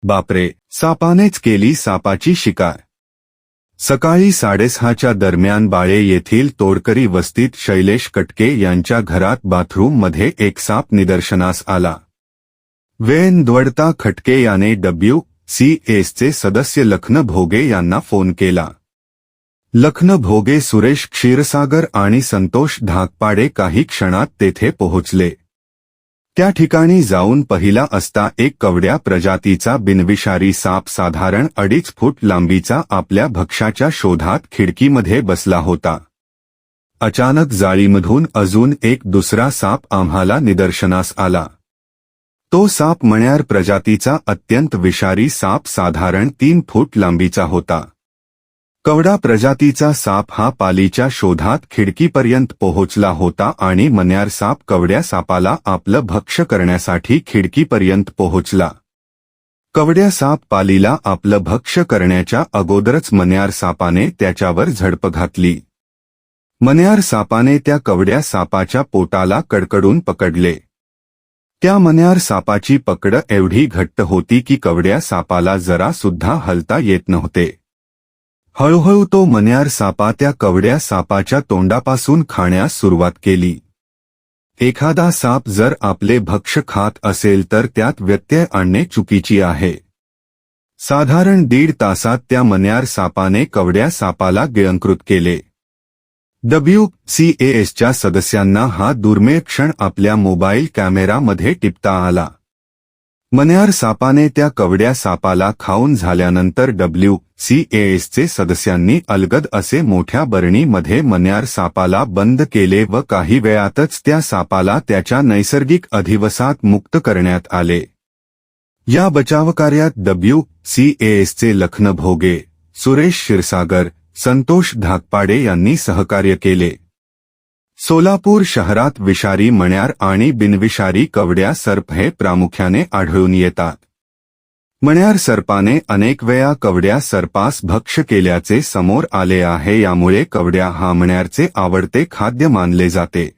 बापरे, सापानेच केली सापाची शिकार. सकाळी 6:30च्या दरम्यान बाळे येथील तोडकरी वस्तीत शैलेश कटके यांच्या घरात बाथरूममध्ये एक साप निदर्शनास आला. वेळ दवडता खटके याने WCSचे सदस्य लखन भोगे यांना फोन केला. लखन भोगे, सुरेश क्षीरसागर आणि संतोष धाकपाडे काही क्षणात तेथे पोहोचले. त्या ठिकाणी जाऊन पाहिला असता एक कवड्या प्रजातीचा बिनविषारी साप साधारण 2.5 फूट लांबीचा आपल्या भक्ष्याच्या शोधात खिडकीमध्ये बसला होता. अचानक जाळीमधून अजून एक दुसरा साप आम्हाला निदर्शनास आला. तो साप मण्यार प्रजातीचा अत्यंत विषारी साप साधारण 3 फूट लांबीचा होता. कवडा प्रजातीचा साप हा पालीच्या शोधात खिडकीपर्यंत पोहोचला होता आणि मण्यार साप कवड्या सापाला आपलं भक्ष्य करण्यासाठी खिडकीपर्यंत पोहोचला. कवड्या साप पालीला आपलं भक्ष्य करण्याच्या अगोदरच मण्यार सापाने त्याच्यावर झडप घातली. मण्यार सापाने त्या कवड्या सापाच्या पोटाला कडकडून पकडले. त्या मण्यार सापाची पकड एवढी घट्ट होती की कवड्या सापाला जरा सुद्धा हलता येत नव्हते. हळूहळू तो मण्यार सापा त्या कवड्या सापाच्या तोंडापासून खाण्यास सुरुवात केली. एखादा साप जर आपले भक्ष्य खात असेल तर त्यात व्यत्यय आणणे चुकीची आहे. साधारण 1.5 तासात त्या मण्यार सापाने कवड्या सापाला गिळंकृत केले. WCASच्या सदस्यांना हा दुर्मिळ क्षण आपल्या मोबाईल कॅमेरामध्ये टिपता आला. मण्यार सापाने त्या कवड्या सापाला खाऊन झाल्यानंतर WCASचे सदस्यांनी अलगद असे मोठ्या बरणीमध्ये मण्यार सापाला बंद केले व काही वेळातच त्या सापाला त्याच्या नैसर्गिक अधिवासात मुक्त करण्यात आले. या बचावकार्यात WCASचे लखन भोगे, सुरेश क्षीरसागर, संतोष धाकपाडे यांनी सहकार्य केले. सोलापूर शहरात विषारी मण्यार आणि बिनविषारी कवड्या सर्प हे प्रामुख्याने आढळून येतात. मण्यार सर्पाने अनेक वेळा कवड्या सर्पास भक्ष्य केल्याचे समोर आले आहे. यामुळे कवड्या हा मण्यारचे आवडते खाद्य मानले जाते.